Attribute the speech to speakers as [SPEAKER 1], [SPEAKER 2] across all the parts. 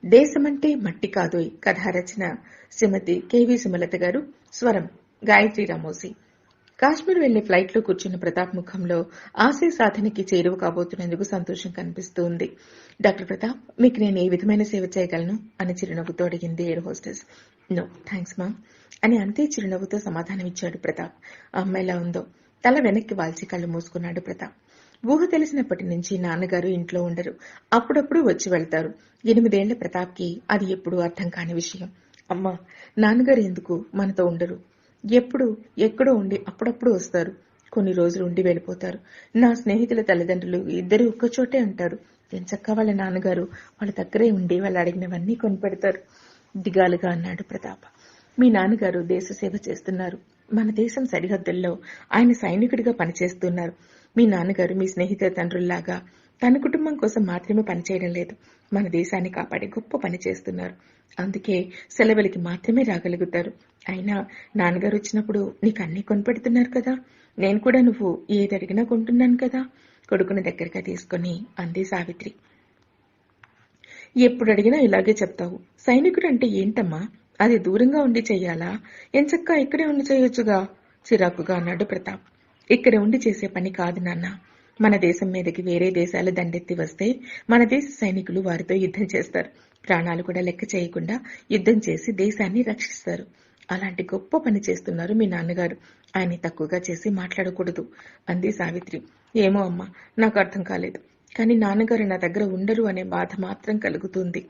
[SPEAKER 1] దేశమంటే మట్టి కాదోయ్ కథ రచన శ్రీమతి కెవి సుమలత గారు. స్వరం గాయత్రి రామోసి. కాశ్మీర్ వెళ్లే ఫ్లైట్లో కూర్చున్న ప్రతాప్ ముఖంలో ఆశయ సాధనకి చేరువ కాబోతున్నందుకు సంతోషం కనిపిస్తూ ఉంది. డాక్టర్ ప్రతాప్, మీకు నేను ఏ విధమైన సేవ చేయగలను అని చిరునవ్వుతో అడిగింది air hostess. No thanks ma'am అని అంతే చిరునవ్వుతో సమాధానమిచ్చాడు ప్రతాప్. అమ్మ ఎలా ఉందో తల వెనక్కి వాల్చి కళ్ళు మూసుకున్నాడు ప్రతాప్. ఊహ తెలిసినప్పటి నుంచి నాన్నగారు ఇంట్లో ఉండరు. అప్పుడప్పుడు వచ్చి వెళ్తారు. 8 ఏళ్ల ప్రతాప్కి అది ఎప్పుడూ అర్థం కాని విషయం. అమ్మా, నాన్నగారు ఎందుకు మనతో ఉండరు? ఎప్పుడు ఎక్కడో ఉండి అప్పుడప్పుడు వస్తారు. కొన్ని రోజులు ఉండి వెళ్ళిపోతారు. నా స్నేహితుల తల్లిదండ్రులు ఇద్దరు ఒక్కచోటే ఉంటారు. ఎంచక్కా వాళ్ళ నాన్నగారు వాళ్ళ దగ్గరే ఉండి వాళ్ళు అడిగినవన్నీ కొనిపెడతారు. దిగాలుగా అన్నాడు ప్రతాప్. మీ నాన్నగారు దేశ సేవ చేస్తున్నారు. మన దేశం సరిహద్దుల్లో ఆయన సైనికుడిగా పనిచేస్తున్నారు. మీ నాన్నగారు మీ స్నేహితుల తండ్రుల్లాగా తన కుటుంబం కోసం మాత్రమే పనిచేయడం లేదు, మన దేశాన్ని కాపాడే గొప్ప పని చేస్తున్నారు. అందుకే సెలవులకి మాత్రమే రాగలుగుతారు. అయినా నాన్నగారు వచ్చినప్పుడు నీకు అన్నీ కొనిపెడుతున్నారు కదా, నేను కూడా నువ్వు ఏది అడిగినా కొంటున్నాను కదా, కొడుకుని దగ్గరగా తీసుకుని అంది సావిత్రి. ఎప్పుడు అడిగినా ఇలాగే చెప్తావు. సైనికుడు అంటే ఏంటమ్మా? అది దూరంగా ఉండి చెయ్యాలా? ఎంచక్కా ఇక్కడే ఉండి చేయొచ్చుగా, చిరాకుగా అన్నాడు ప్రతాప్. ఇక్కడ ఉండి చేసే పని కాదు నాన్న. మన దేశం మీదకి వేరే దేశాలు దండెత్తి వస్తే మన దేశ సైనికులు వారితో యుద్ధం చేస్తారు. ప్రాణాలు కూడా లెక్క చేయకుండా యుద్ధం చేసి దేశాన్ని రక్షిస్తారు. అలాంటి గొప్ప పని చేస్తున్నారు మీ నాన్నగారు. ఆయన్ని తక్కువగా చేసి మాట్లాడకూడదు అంది సావిత్రి. ఏమో అమ్మా, నాకు అర్థం కాలేదు. కానీ నాన్నగారు నా దగ్గర ఉండరు అనే బాధ మాత్రం కలుగుతుంది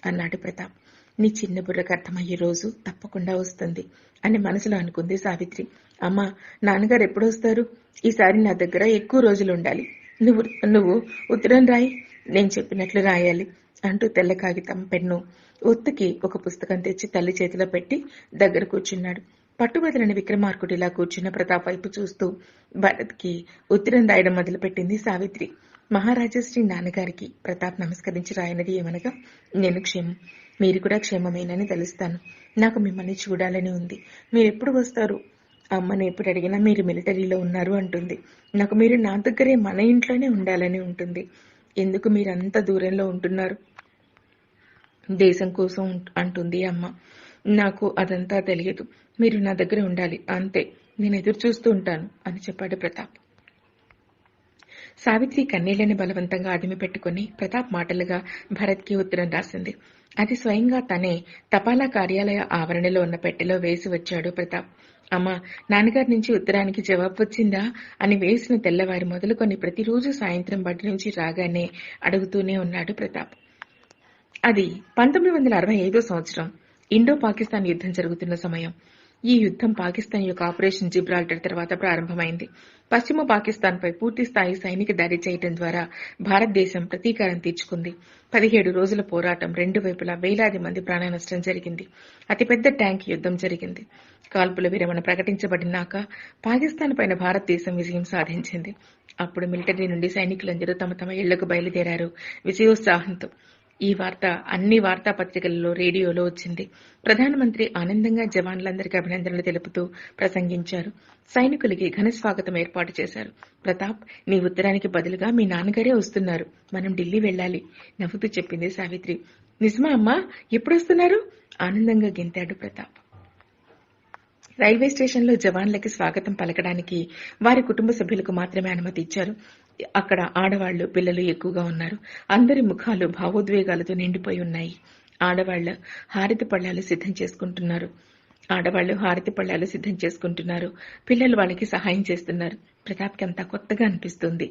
[SPEAKER 1] అన్నాడు ప్రతాప్. నీ చిన్న బుర్రకు అర్థమయ్యే రోజు తప్పకుండా వస్తుంది అని మనసులో అనుకుంది సావిత్రి. అమ్మా, నాన్నగారు ఎప్పుడు వస్తారు? ఈసారి నా దగ్గర ఎక్కువ రోజులు ఉండాలి. నువ్వు నువ్వు ఉత్తరం రాయి, నేను చెప్పినట్లు రాయాలి అంటూ తెల్ల కాగితం పెన్ను ఒత్తికి ఒక పుస్తకం తెచ్చి తల్లి చేతిలో పెట్టి దగ్గర కూర్చున్నాడు. పట్టుబదలని విక్రమార్కుడిలా కూర్చున్న ప్రతాప్ వైపు చూస్తూ భరత్కి ఉత్తరం రాయడం మొదలుపెట్టింది సావిత్రి. మహారాజశ్రీ నాన్నగారికి ప్రతాప్ నమస్కరించి రాయనది ఏమనగా, నేను క్షేమం, మీరు కూడా క్షేమమేనని తెలుస్తాను. నాకు మిమ్మల్ని చూడాలని ఉంది. మీరెప్పుడు వస్తారు? అమ్మని ఎప్పుడు అడిగినా మీరు మిలిటరీలో ఉన్నారు అంటుంది. నాకు మీరు నా దగ్గరే మన ఇంట్లోనే ఉండాలని ఉంటుంది. ఎందుకు మీరు అంత దూరంలో ఉంటున్నారు? దేశం కోసం అంటుంది అమ్మ. నాకు అదంతా తెలియదు. మీరు నా దగ్గర ఉండాలి అంతే. నేను ఎదురు చూస్తూ ఉంటాను అని చెప్పాడు ప్రతాప్. సావిత్రి కన్నీళ్లని బలవంతంగా అదిమి పెట్టుకుని ప్రతాప్ మాటలుగా భరత్కి ఉత్తరం రాసింది. అది స్వయంగా తనే తపాలా కార్యాలయ ఆవరణలో ఉన్న పెట్టెలో వేసి వచ్చాడు ప్రతాప్. అమ్మా, నాన్నగారి నుంచి ఉత్తరానికి జవాబు వచ్చిందా అని వేసిన తెల్లవారి మొదలుకొని ప్రతిరోజు సాయంత్రం బడి నుంచి రాగానే అడుగుతూనే ఉన్నాడు ప్రతాప్. అది 1965 సంవత్సరం ఇండో పాకిస్తాన్ యుద్ధం జరుగుతున్న సమయం. ఈ యుద్ధం పాకిస్తాన్ యొక్క ఆపరేషన్ జిబ్రాల్టర్ తర్వాత ప్రారంభమైంది. పశ్చిమ పాకిస్తాన్పై పూర్తిస్థాయి సైనిక దాడి చేయడం ద్వారా భారతదేశం ప్రతీకారం తీర్చుకుంది. 17 రోజుల పోరాటం, 2 వైపులా వేలాది మంది ప్రాణ నష్టం జరిగింది. అతిపెద్ద ట్యాంక్ యుద్ధం జరిగింది. కాల్పుల విరమణ ప్రకటించబడినాక పాకిస్తాన్ పైన భారతదేశం విజయం సాధించింది. అప్పుడు మిలిటరీ నుండి సైనికులందరూ తమ తమ ఇళ్లకు బయలుదేరారు విజయోత్సాహంతో. ఈ వార్త అన్ని వార్తాపత్రికలలో, రేడియోలో వచ్చింది. ప్రధానమంత్రి ఆనందంగా జవాన్లందరికీ అభినందనలు తెలుపుతూ ప్రసంగించారు. సైనికులకి ఘన స్వాగతం ఏర్పాటు చేశారు. ప్రతాప్, నీ ఉత్తరానికి బదులుగా మీ నాన్నగారే వస్తున్నారు. మనం ఢిల్లీ వెళ్ళాలి నవ్వుతూ చెప్పింది సావిత్రి. నిజమా అమ్మా? ఎప్పుడొస్తున్నారు? ఆనందంగా గెంతాడు ప్రతాప్. రైల్వే స్టేషన్లో జవాన్లకి స్వాగతం పలకడానికి వారి కుటుంబ సభ్యులకు మాత్రమే అనుమతి ఇచ్చారు. అక్కడ ఆడవాళ్లు, పిల్లలు ఎక్కువగా ఉన్నారు. అందరి ముఖాలు భావోద్వేగాలతో నిండిపోయి ఉన్నాయి. ఆడవాళ్లు హారతి పళ్ళాలు సిద్ధం చేసుకుంటున్నారు. పిల్లలు వాళ్ళకి సహాయం చేస్తున్నారు. ప్రతాప్కి అంతా కొత్తగా అనిపిస్తుంది.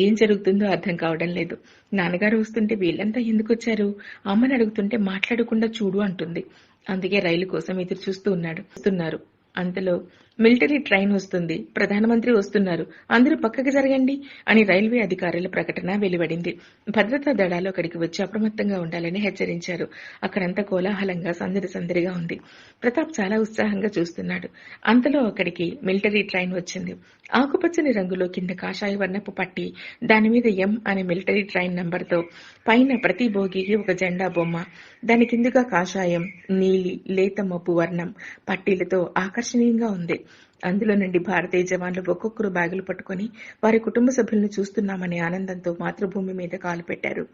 [SPEAKER 1] ఏం జరుగుతుందో అర్థం కావడం లేదు. నాన్నగారు వస్తుంటే వీళ్ళంతా ఎందుకు వచ్చారు? అమ్మని అడుగుతుంటే మాట్లాడకుండా చూడు అంటుంది. అందుకే రైలు కోసం ఎదురు చూస్తున్నారు. అంతలో మిలిటరీ ట్రైన్ వస్తుంది, ప్రధానమంత్రి వస్తున్నారు, అందరూ పక్కకి జరగండి అని రైల్వే అధికారుల ప్రకటన వెలువడింది. భద్రతా దళాలు అక్కడికి వచ్చి అప్రమత్తంగా ఉండాలని హెచ్చరించారు. అక్కడంతా కోలాహలంగా సందడిగా ఉంది. ప్రతాప్ చాలా ఉత్సాహంగా చూస్తున్నాడు. అంతలో అక్కడికి మిలిటరీ ట్రైన్ వచ్చింది. ఆకుపచ్చని రంగులో కింద కాషాయ వర్ణపు పట్టి, దాని మీద ఎం అనే మిలిటరీ ట్రైన్ నంబర్తో, పైన ప్రతి బోగికి ఒక జెండా బొమ్మ, దాని కిందుగా కాషాయం, నీలి, లేత మబ్బు వర్ణం పట్టీలతో ఆకర్షణీయంగా ఉంది. అందులో నుండి భారతీయ జవాన్లు ఒక్కొక్కరు బ్యాగులు పట్టుకుని వారి కుటుంబ సభ్యులను చూస్తున్నామనే ఆనందంతో మాతృభూమి మీద కాలు పెట్టారు.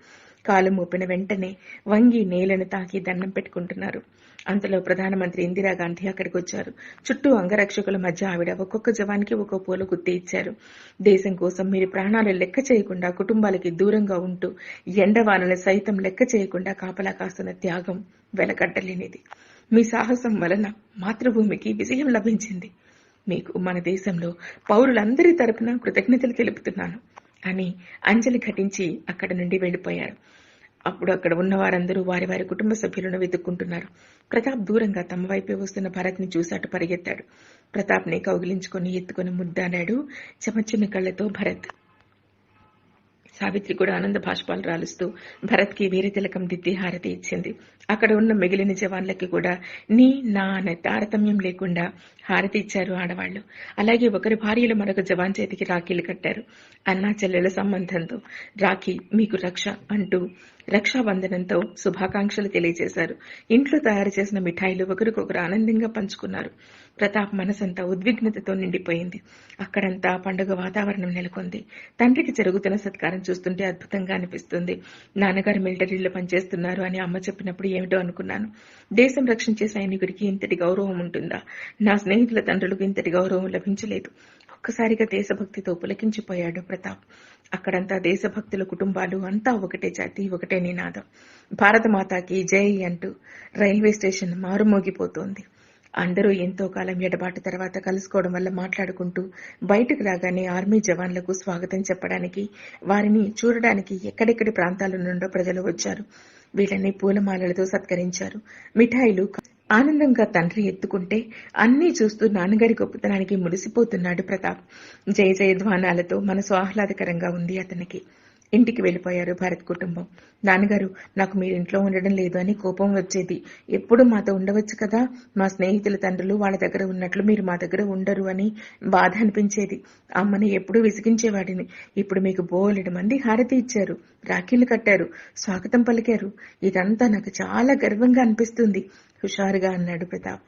[SPEAKER 1] కాలు మోపిన వెంటనే వంగి నేలను తాకి దండం పెట్టుకుంటున్నారు. అంతలో ప్రధానమంత్రి ఇందిరాగాంధీ అక్కడికి వచ్చారు. చుట్టూ అంగరక్షకుల మధ్య ఆవిడ ఒక్కొక్క జవాన్కి ఒక్కో పూల గుత్తి ఇచ్చారు. దేశం కోసం మీరు ప్రాణాలు లెక్క చేయకుండా కుటుంబాలకి దూరంగా ఉంటూ ఎండవానలు సైతం లెక్క చేయకుండా కాపలా కాస్తున్న త్యాగం వెలకట్టలేనిది. మీ సాహసం వలన మాతృభూమికి విజయం లభించింది. మీకు మన దేశంలో పౌరులందరి తరపున కృతజ్ఞతలు తెలుపుతున్నాను అని అంజలి ఘటించి అక్కడి నుండి వెళ్లిపోయారు. అప్పుడు అక్కడ ఉన్న వారందరూ వారి వారి కుటుంబ సభ్యులను వెతుక్కుంటున్నారు. ప్రతాప్ దూరంగా తమ వైపే వస్తున్న భరత్ ని చూసి అటు పరిగెత్తాడు. ప్రతాప్ ని కౌగిలించుకుని ఎత్తుకుని ముద్దాడాడు చెమర్చిన కళ్లతో భరత్. సావిత్రి కూడా ఆనంద భాష్పాలు రాలుస్తూ భరత్ కి వీర తిలకం దిద్ది హారతి ఇచ్చింది. అక్కడ ఉన్న మిగిలిన జవాన్లకి కూడా నీ నా అనే తారతమ్యం లేకుండా హారతి ఇచ్చారు ఆడవాళ్లు. అలాగే ఒకరి భార్యలు మరొక జవాన్ చేతికి రాఖీలు కట్టారు. అన్నా చెల్లెల సంబంధంతో రాఖీ మీకు రక్ష అంటూ రక్షాబంధనంతో శుభాకాంక్షలు తెలియజేశారు. ఇంట్లో తయారు చేసిన మిఠాయిలు ఒకరికొకరు ఆనందంగా పంచుకున్నారు. ప్రతాప్ మనసంతా ఉద్విగ్నతతో నిండిపోయింది. అక్కడంతా పండుగ వాతావరణం నెలకొంది. తండ్రికి జరుగుతున్న సత్కారం చూస్తుంటే అద్భుతంగా అనిపిస్తుంది. నాన్నగారు మిలిటరీలో పనిచేస్తున్నారు అని అమ్మ చెప్పినప్పుడు ఏమిటో అనుకున్నాను. దేశం రక్షించే సైనికుడికి ఇంతటి గౌరవం ఉంటుందా? నా స్నేహితుల తండ్రులకు ఇంతటి గౌరవం లభించలేదు. ఒక్కసారిగా దేశభక్తితో పులకించిపోయాడు ప్రతాప్. అక్కడంతా దేశభక్తుల కుటుంబాలు, అంతా ఒకటే జాతి, ఒకటే నినాదం. భారతమాతాకి జై అంటూ రైల్వే స్టేషన్ మారుమోగిపోతోంది. అందరూ ఎంతో కాలం ఎడబాటు తర్వాత కలుసుకోవడం వల్ల మాట్లాడుకుంటూ బయటకు రాగానే ఆర్మీ జవాన్లకు స్వాగతం చెప్పడానికి, వారిని చూడడానికి ఎక్కడెక్కడి ప్రాంతాల నుండో ప్రజలు వచ్చారు. వీళ్ళని పూలమాలలతో సత్కరించారు. మిఠాయిలు ఆనందంగా తండ్రి ఎత్తుకుంటే అన్నీ చూస్తూ నాన్నగారి గొప్పతనానికి మురిసిపోతున్నాడు ప్రతాప్. జయ జయధ్వానాలతో మనసు ఆహ్లాదకరంగా ఉంది అతనికి. ఇంటికి వెళ్లిపోయారు భరత్ కుటుంబం. నాన్నగారు, నాకు మీరింట్లో ఉండడం లేదు అని కోపం వచ్చేది. ఎప్పుడు మాతో ఉండవచ్చు కదా. మా స్నేహితుల తండ్రులు వాళ్ళ దగ్గర ఉన్నట్లు మీరు మా దగ్గర ఉండరు అని బాధ అనిపించేది. అమ్మని ఎప్పుడూ విసిగించేవాడిని. ఇప్పుడు మీకు బోలెడు మంది హారతి ఇచ్చారు, రాఖీలు కట్టారు, స్వాగతం పలికారు. ఇదంతా నాకు చాలా గర్వంగా అనిపిస్తుంది హుషారుగా అన్నాడు ప్రతాప్.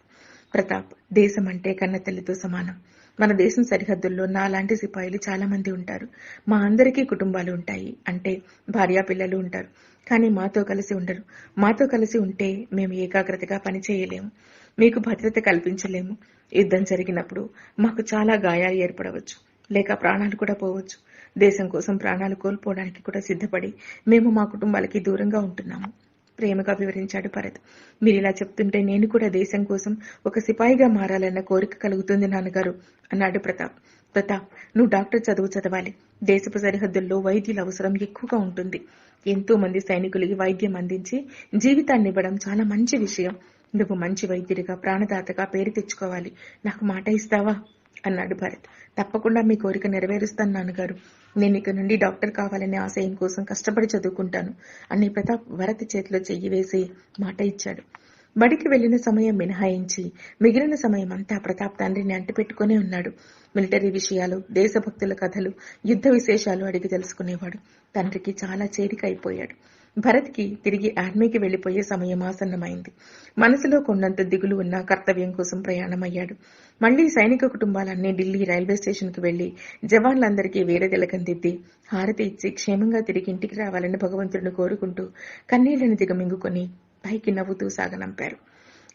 [SPEAKER 1] ప్రతాప్, దేశం అంటే కన్న తల్లితో సమానం. మన దేశం సరిహద్దుల్లో నాలాంటి సిపాయిలు చాలా మంది ఉంటారు. మా అందరికీ కుటుంబాలు ఉంటాయి. అంటే భార్యా పిల్లలు ఉంటారు. కానీ మాతో కలిసి ఉండరు. మాతో కలిసి ఉంటే మేము ఏకాగ్రతగా పని చేయలేము. మీకు భద్రత కల్పించలేము. యుద్ధం జరిగినప్పుడు మాకు చాలా గాయాలు ఏర్పడవచ్చు, లేక ప్రాణాలు కూడా పోవచ్చు. దేశం కోసం ప్రాణాలు కోల్పోవడానికి కూడా సిద్ధపడి మేము మా కుటుంబాలకి దూరంగా ఉంటున్నాము. ప్రేమగా వివరించాడు భరత్. మీరిలా చెప్తుంటే నేను కూడా దేశం కోసం ఒక సిపాయిగా మారాలన్న కోరిక కలుగుతుంది నాన్నగారు అన్నాడు ప్రతాప్. ప్రతాప్, నువ్వు డాక్టర్ చదువు చదవాలి. దేశపు సరిహద్దుల్లో వైద్యుల అవసరం ఎక్కువగా ఉంటుంది. ఎంతో మంది సైనికులకి వైద్యం అందించి జీవితాన్ని ఇవ్వడం చాలా మంచి విషయం. నువ్వు మంచి వైద్యుడిగా, ప్రాణదాతగా పేరు తెచ్చుకోవాలి. నాకు మాట ఇస్తావా అన్నాడు భరత్. తప్పకుండా మీ కోరిక నెరవేరుస్తాను నాన్నగారు. నేను ఇక నుండి డాక్టర్ కావాలనే ఆశయం కోసం కష్టపడి చదువుకుంటాను అని ప్రతాప్ భరత్ చేతిలో చెయ్యి వేసి మాట ఇచ్చాడు. బడికి వెళ్లిన సమయం మినహాయించి మిగిలిన సమయం అంతా ప్రతాప్ తండ్రిని అంటిపెట్టుకునే ఉన్నాడు. మిలిటరీ విషయాలు, దేశభక్తుల కథలు, యుద్ధ విశేషాలు అడిగి తెలుసుకునేవాడు. తండ్రికి చాలా చేరిక అయిపోయాడు. భరత్కి తిరిగి ఆర్మీకి వెళ్లిపోయే సమయం ఆసన్నమైంది. మనసులో కొండంత దిగులు ఉన్న కర్తవ్యం కోసం ప్రయాణమయ్యాడు. మళ్లీ సైనిక కుటుంబాలన్నీ ఢిల్లీ రైల్వే స్టేషన్ కు వెళ్లి జవాన్లందరికీ వీర తిలకం దిద్ది హారతి ఇచ్చి క్షేమంగా తిరిగి ఇంటికి రావాలని భగవంతుడిని కోరుకుంటూ కన్నీళ్లను దిగమింగుకొని పైకి నవ్వుతూ సాగనంపారు.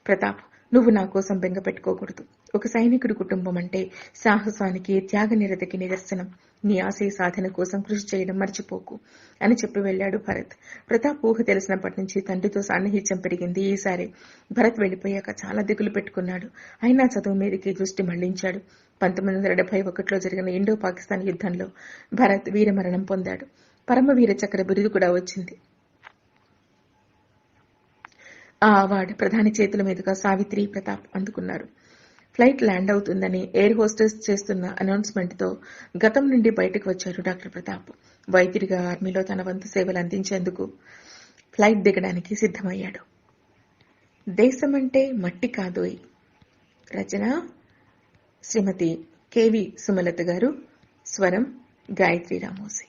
[SPEAKER 1] ప్రతాప్, నువ్వు నా కోసం బెంగ పెట్టుకోకూడదు. ఒక సైనికుడి కుటుంబం అంటే సాహసానికి, త్యాగనిరతకి నిదర్శనం. నీ ఆశయ సాధన కోసం కృషి చేయడం మర్చిపోకు అని చెప్పి వెళ్లాడు భరత్. ప్రతాప్ ఊహ తెలిసినప్పటి నుంచి తండ్రితో సాన్నిహిత్యం పెరిగింది. ఈసారి భరత్ వెళ్లిపోయాక చాలా దిగులు పెట్టుకున్నాడు. అయినా చదువు మీదకి దృష్టి మళ్లించాడు. 1971లో జరిగిన ఇండో పాకిస్తాన్ యుద్ధంలో భరత్ వీరమరణం పొందాడు. పరమవీర చక్ర బిరుదు కూడా వచ్చింది. ఆ అవార్డు ప్రధాని చేతుల మీదుగా సావిత్రి, ప్రతాప్ అందుకున్నారు. ఫ్లైట్ ల్యాండ్ అవుతుందని ఎయిర్ హోస్టెస్ చేస్తున్న అనౌన్స్మెంట్ తో గతం నుండి బయటకు వచ్చారు డాక్టర్ ప్రతాప్. వైద్యుడిగా ఆర్మీలో తన వంతు సేవలు అందించేందుకు ఫ్లైట్ దిగడానికి సిద్ధమయ్యాడు. దేశమంటే మట్టి కాదోయ్. రచన శ్రీమతి కెవి సుమలత గారు. స్వరం గాయత్రి రామోసి.